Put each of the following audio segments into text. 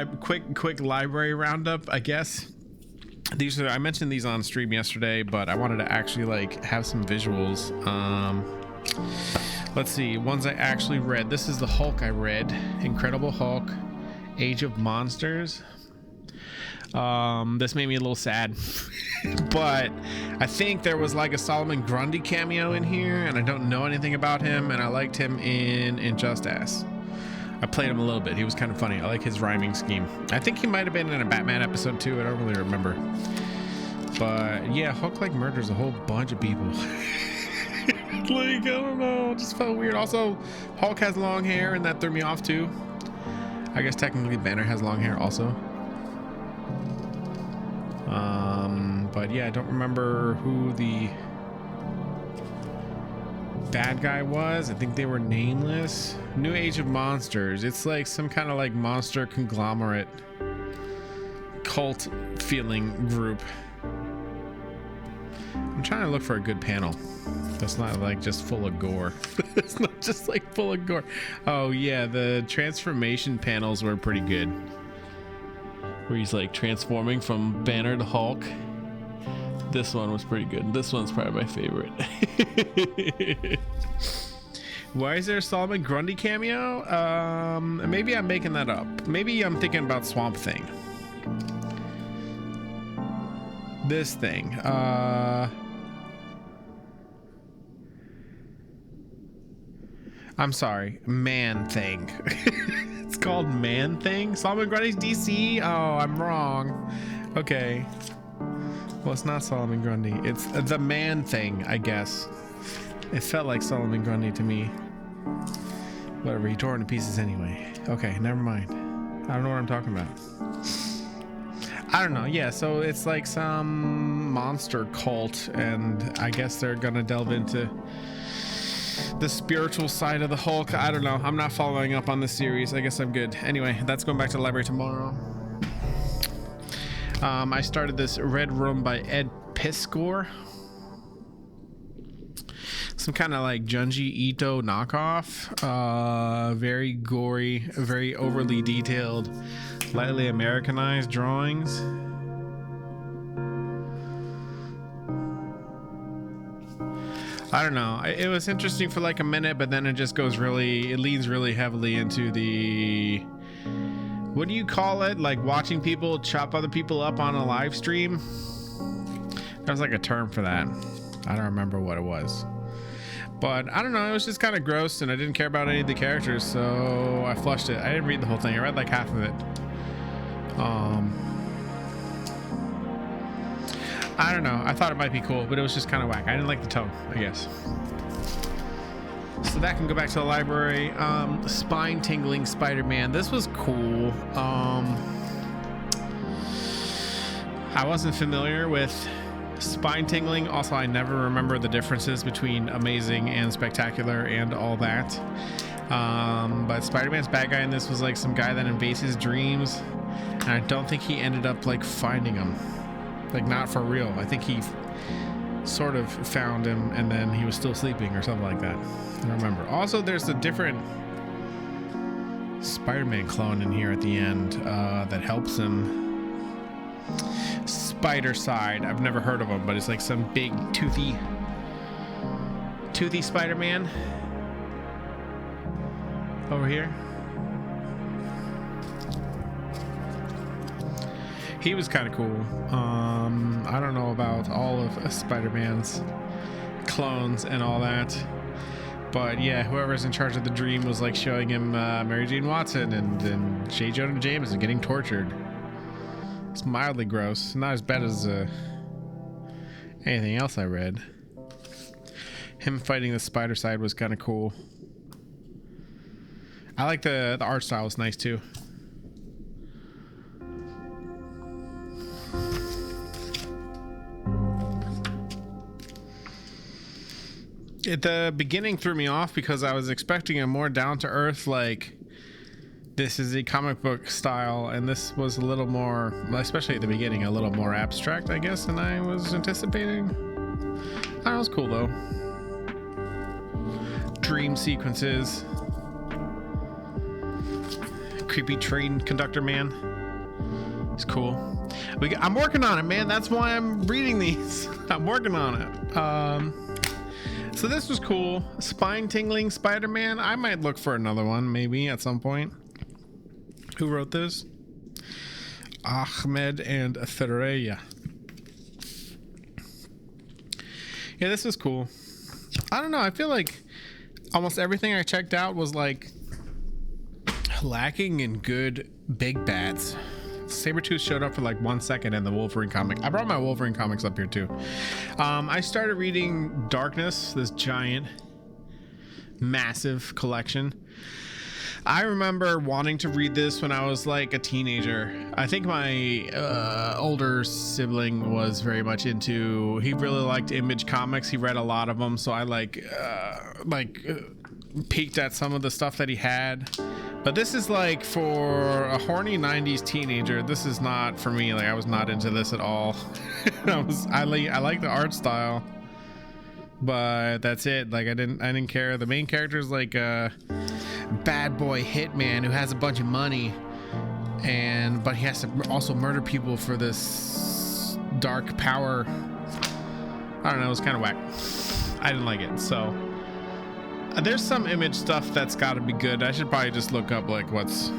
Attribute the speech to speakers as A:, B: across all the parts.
A: quick library roundup, I guess. These are, I mentioned these on stream yesterday, but I wanted to actually like have some visuals. Let's see, ones I actually read. This is the Hulk I read. Incredible Hulk, Age of Monsters. This made me a little sad. But I think there was like a Solomon Grundy cameo in here, and I don't know anything about him, and I liked him in Injustice. I played him a little bit. He was kind of funny. I like his rhyming scheme. I think he might have been in a Batman episode too. I don't really remember. But yeah, Hulk like murders a whole bunch of people. Like, I don't know, it just felt weird. Also, Hulk has long hair, and that threw me off too. I guess technically Banner has long hair also. But yeah, I don't remember who the bad guy was. I think they were nameless. New Age of Monsters. It's like some kind of like monster conglomerate cult feeling group. I'm trying to look for a good panel that's not like just full of gore. It's not just like full of gore. Oh yeah, the transformation panels were pretty good, where he's like transforming from Banner to Hulk. This one was pretty good. This one's probably my favorite. Why is there a Solomon Grundy cameo? Maybe I'm making that up. Maybe I'm thinking about Swamp Thing. This thing. I'm sorry, Man Thing. It's called Man Thing? Solomon Grundy's DC? Oh, I'm wrong. Okay. Well, it's not Solomon Grundy. It's the Man Thing, I guess. It felt like Solomon Grundy to me. Whatever, he tore into pieces anyway. Okay, never mind. I don't know what I'm talking about. I don't know. Yeah, so it's like some monster cult, and I guess they're gonna delve into the spiritual side of the Hulk. I don't know. I'm not following up on this series. I guess I'm good. Anyway, that's going back to the library tomorrow. I started this Red Room by Ed Piskor. Some kind of like Junji Ito knockoff. Very gory, very overly detailed, lightly Americanized drawings. I don't know. It was interesting for like a minute, but then it just goes really, it leans really heavily into the, what do you call it? Like watching people chop other people up on a live stream. There's like a term for that. I don't remember what it was. But I don't know, it was just kind of gross, and I didn't care about any of the characters, so I flushed it. I didn't read the whole thing. I read like half of it. I don't know. I thought it might be cool, but it was just kind of whack. I didn't like the tone, I guess. So that can go back to the library. Spine tingling Spider-Man. This was cool. I wasn't familiar with spine tingling. Also, I never remember the differences between amazing and spectacular and all that. But Spider-Man's bad guy in this was like some guy that invades his dreams, and I don't think he ended up like finding him. Like, not for real. I think he sort of found him and then he was still sleeping or something like that. I don't remember. Also, there's a different Spider-Man clone in here at the end that helps him. Spider Side. I've never heard of him, but it's like some big toothy Spider-Man over here. He was kind of cool. I don't know about all of Spider-Man's clones and all that, but yeah, whoever's in charge of the dream was like showing him Mary Jane Watson and J. Jonah Jameson getting tortured. It's mildly gross, not as bad as anything else I read. Him fighting the Spider Side was kind of cool. I like the art style was nice too. At the beginning threw me off because I was expecting a more down-to-earth, like, this is a comic book style, and this was a little more, especially at the beginning, a little more abstract, I guess, than I was anticipating. I don't know, it was cool, though. Dream sequences. Creepy train conductor man. It's cool. I'm working on it, man. That's why I'm reading these. I'm working on it. So this was cool. Spine tingling Spider-Man. I might look for another one maybe at some point. Who wrote this? Ahmed and Thereya. Yeah, this was cool. I don't know. I feel like almost everything I checked out was like lacking in good big bads. Sabretooth showed up for like 1 second in the Wolverine comic. I brought my Wolverine comics up here too. I started reading Darkness, this giant, massive collection. I remember wanting to read this when I was like a teenager. I think my older sibling was very much into, he really liked Image comics. He read a lot of them. So I peeked at some of the stuff that he had. But this is like for a horny 90s teenager. This is not for me. Like I was not into this at all. I like the art style, but that's it. Like I didn't care. The main character is like a bad boy hitman who has a bunch of money, but he has to also murder people for this dark power. I don't know. It was kind of whack. I didn't like it. So there's some Image stuff that's got to be good. I should probably just look up like what's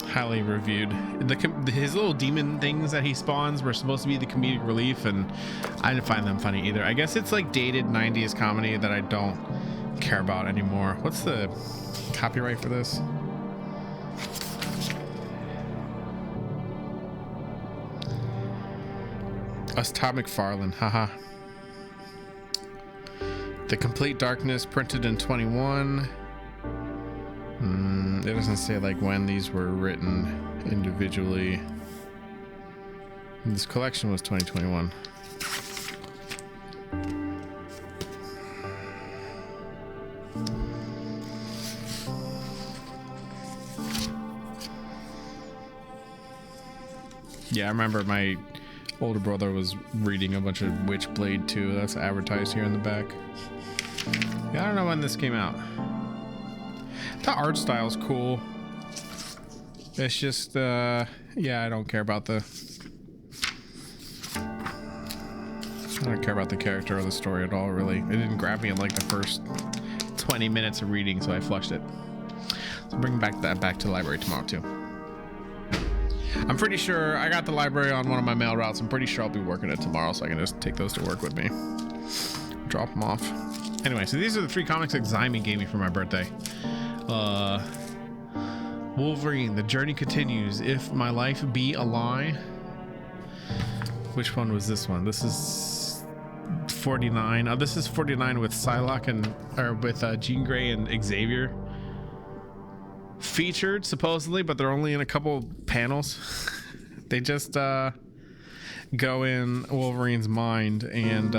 A: highly reviewed. His little demon things that he spawns were supposed to be the comedic relief, and I didn't find them funny either. I guess it's like dated 90s comedy that I don't care about anymore. What's the copyright for this? Us Todd McFarlane, haha. The Complete Darkness, printed in 21. It doesn't say like when these were written individually. This collection was 2021. Yeah, I remember my older brother was reading a bunch of Witchblade 2. That's advertised here in the back. Yeah, I don't know when this came out. The art style's cool. It's just, yeah, I don't care about the character or the story at all, really. It didn't grab me in like the first 20 minutes of reading, so I flushed it. So bring that back to the library tomorrow too. I'm pretty sure I got the library on one of my mail routes. I'm pretty sure I'll be working it tomorrow, so I can just take those to work with me. Drop them off. Anyway, so these are the 3 comics that Zyme gave me for my birthday. Wolverine, The Journey Continues, If My Life Be a Lie. Which one was this one? This is 49. Oh, this is 49 with Psylocke with Jean Grey and Xavier. Featured supposedly, but they're only in a couple panels. They just go in Wolverine's mind, and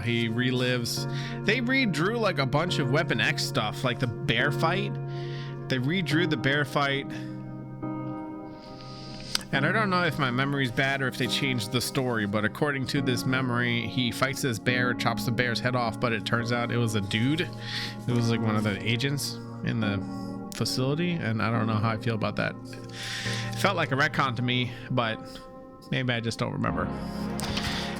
A: he relives. They redrew like a bunch of Weapon X stuff, like the bear fight. They redrew the bear fight, and I don't know if my memory's bad or if they changed the story, but according to this memory, he fights this bear, chops the bear's head off, but it turns out it was a dude. It was like one of the agents in the facility, and I don't know how I feel about that. It felt like a retcon to me, but maybe I just don't remember.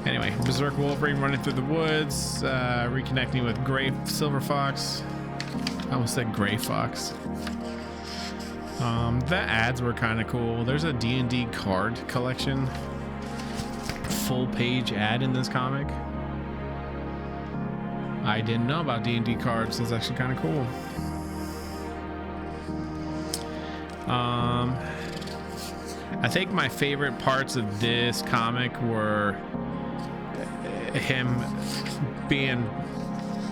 A: Anyway, Berserk Wolverine running through the woods, reconnecting with Silver Fox. I almost said Gray Fox. The ads were kind of cool. There's a D&D card collection full page ad in this comic. I didn't know about D&D cards. It's actually kind of cool. I think my favorite parts of this comic were him being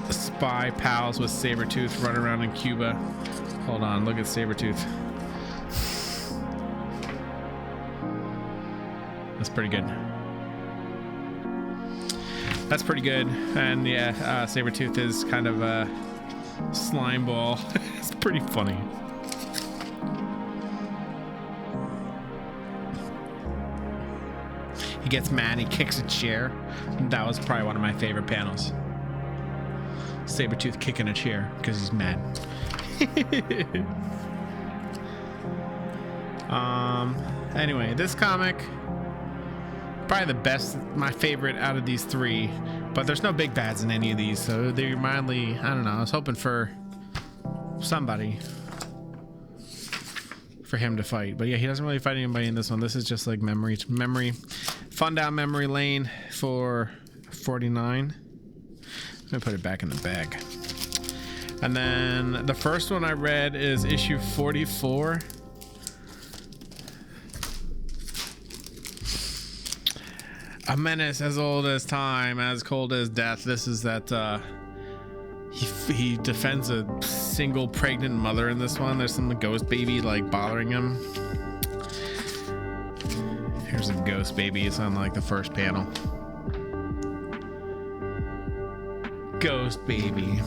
A: spy pals with Sabretooth running around in Cuba. Hold on, look at Sabretooth. That's pretty good. That's pretty good. And yeah, Sabretooth is kind of a slime ball. It's pretty funny. He gets mad, he kicks a chair. That was probably one of my favorite panels. Sabretooth kicking a chair because he's mad. Anyway, this comic, Probably the best, my favorite out of these three. But there's no big bads in any of these, so they're mildly, I don't know, I was hoping for somebody for him to fight. But yeah, he doesn't really fight anybody in this one. This is just like memory, fun down memory lane for 49. I'm gonna put it back in the bag. And then the first one I read is issue 44. A menace as old as time, as cold as death. This is that he defends a single pregnant mother in this one. There's some ghost baby like bothering him. Here's a ghost baby. It's on like the first panel. Ghost baby.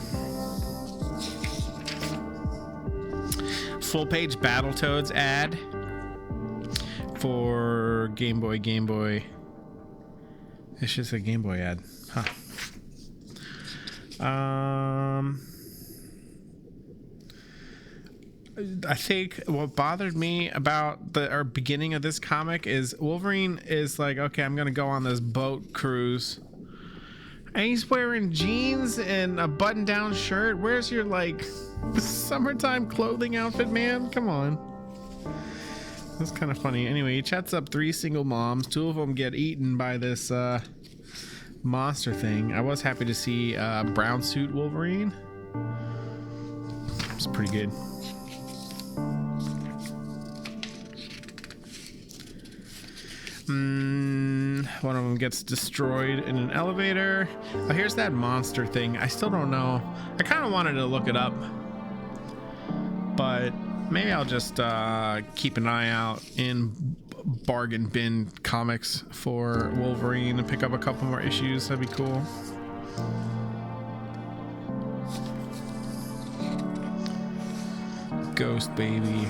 A: Full page Battletoads ad for Game Boy. It's just a Game Boy ad. Huh. I think what bothered me about the beginning of this comic is Wolverine is like, okay, I'm gonna go on this boat cruise, and he's wearing jeans and a button-down shirt. Where's your like summertime clothing outfit, man? Come on. That's kind of funny. Anyway, he chats up 3 single moms. 2 of them get eaten by this monster thing. I was happy to see brown suit Wolverine. It's pretty good. One of them gets destroyed in an elevator. Oh, here's that monster thing. I still don't know. I kind of wanted to look it up, but maybe I'll just keep an eye out in bargain bin comics for Wolverine and pick up a couple more issues. That'd be cool. Ghost baby.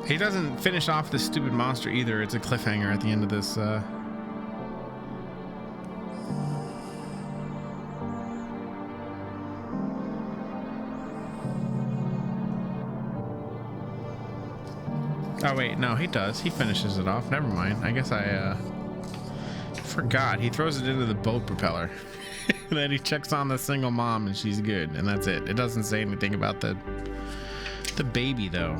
A: He doesn't finish off this stupid monster either. It's a cliffhanger at the end of this. Oh wait, no, he does. He finishes it off. Never mind. I guess I forgot. He throws it into the boat propeller. And then he checks on the single mom and she's good, and that's it. It doesn't say anything about the baby though.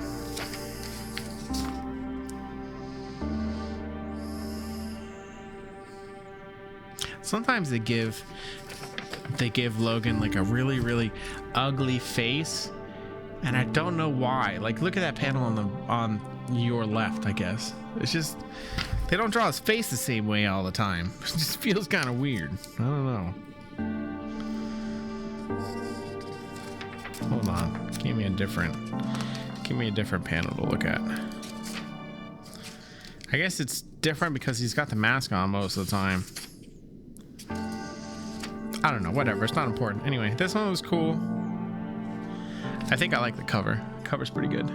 A: Sometimes they give Logan like a really, really ugly face, and I don't know why. Like, look at that panel on your left, I guess. It's just they don't draw his face the same way all the time. It just feels kind of weird. I don't know. Hold on. Give me a different panel to look at. I guess it's different because he's got the mask on most of the time. I don't know, whatever, it's not important. Anyway, this one was cool. I think I like the cover. Cover's pretty good.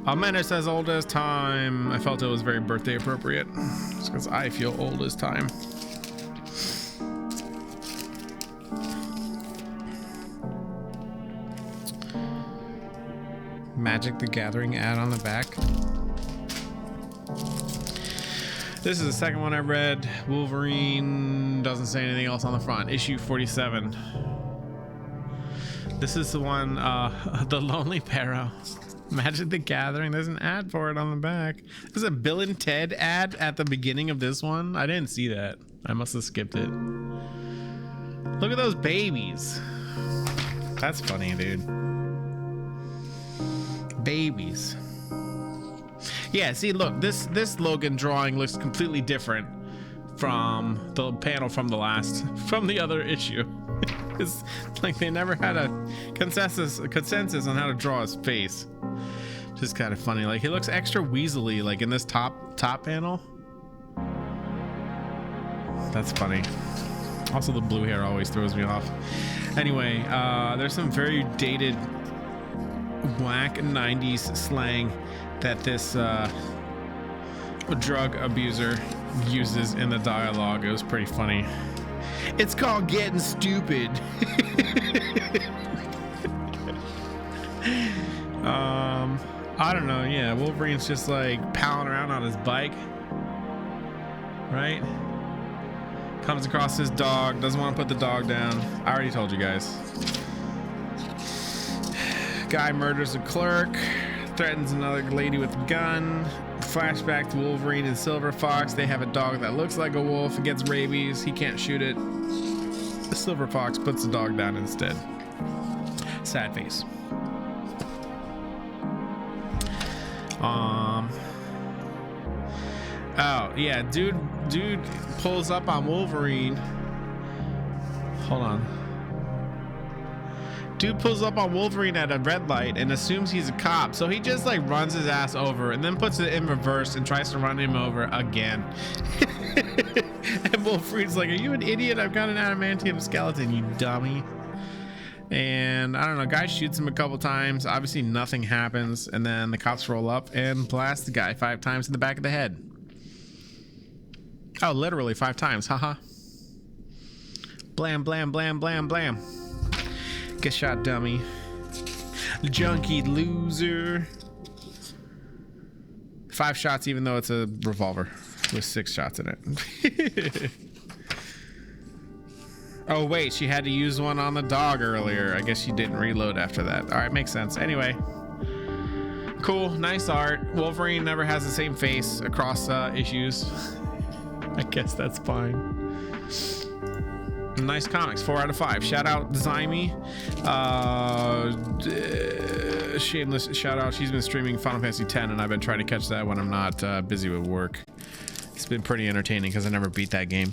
A: A menace as old as time. I felt it was very birthday appropriate. It's because I feel old as time. Magic the Gathering ad on the back. This is the second one I read. Wolverine doesn't say anything else on the front. Issue 47. This is the one, The Lonely Pharaoh. Magic the Gathering. There's an ad for it on the back. There's a Bill and Ted ad at the beginning of this one. I didn't see that. I must have skipped it. Look at those babies. That's funny, dude. Babies. Yeah, see, look, this Logan drawing looks completely different from the panel from the other issue. It's like they never had a consensus on how to draw his face. Just kind of funny. Like, he looks extra weaselly, like in this top panel. That's funny. Also, the blue hair always throws me off. Anyway, there's some very dated, whack 90s slang that this drug abuser uses in the dialogue. It was pretty funny. It's called getting stupid. I don't know. Yeah, Wolverine's just like palling around on his bike, right? Comes across his dog, doesn't want to put the dog down. I already told you guys. Guy murders a clerk, threatens another lady with a gun. Flashback to Wolverine and Silver Fox. They have a dog that looks like a wolf. It gets rabies. He can't shoot it. The Silver Fox puts the dog down instead. Sad face. Oh yeah, dude pulls up on Wolverine. Hold on. Dude pulls up on Wolverine at a red light and assumes he's a cop, so he just like runs his ass over and then puts it in reverse and tries to run him over again. And Wolverine's like, "Are you an idiot? I've got an adamantium skeleton, you dummy." And I don't know, guy shoots him a couple times. Obviously nothing happens, and then the cops roll up and blast the guy 5 times in the back of the head. Oh, literally 5 times, haha. Blam, blam, blam, blam, blam. Get shot, dummy. Junkie loser. 5 shots, even though it's a revolver with 6 shots in it. Oh wait, she had to use one on the dog earlier. I guess she didn't reload after that. All right, makes sense. Anyway, cool, nice art. Wolverine never has the same face across issues. I guess that's fine. Nice comics, 4 out of 5. Shout out Zyme. Shameless shout out. She's been streaming Final Fantasy X, and I've been trying to catch that when I'm not busy with work. It's been pretty entertaining because I never beat that game.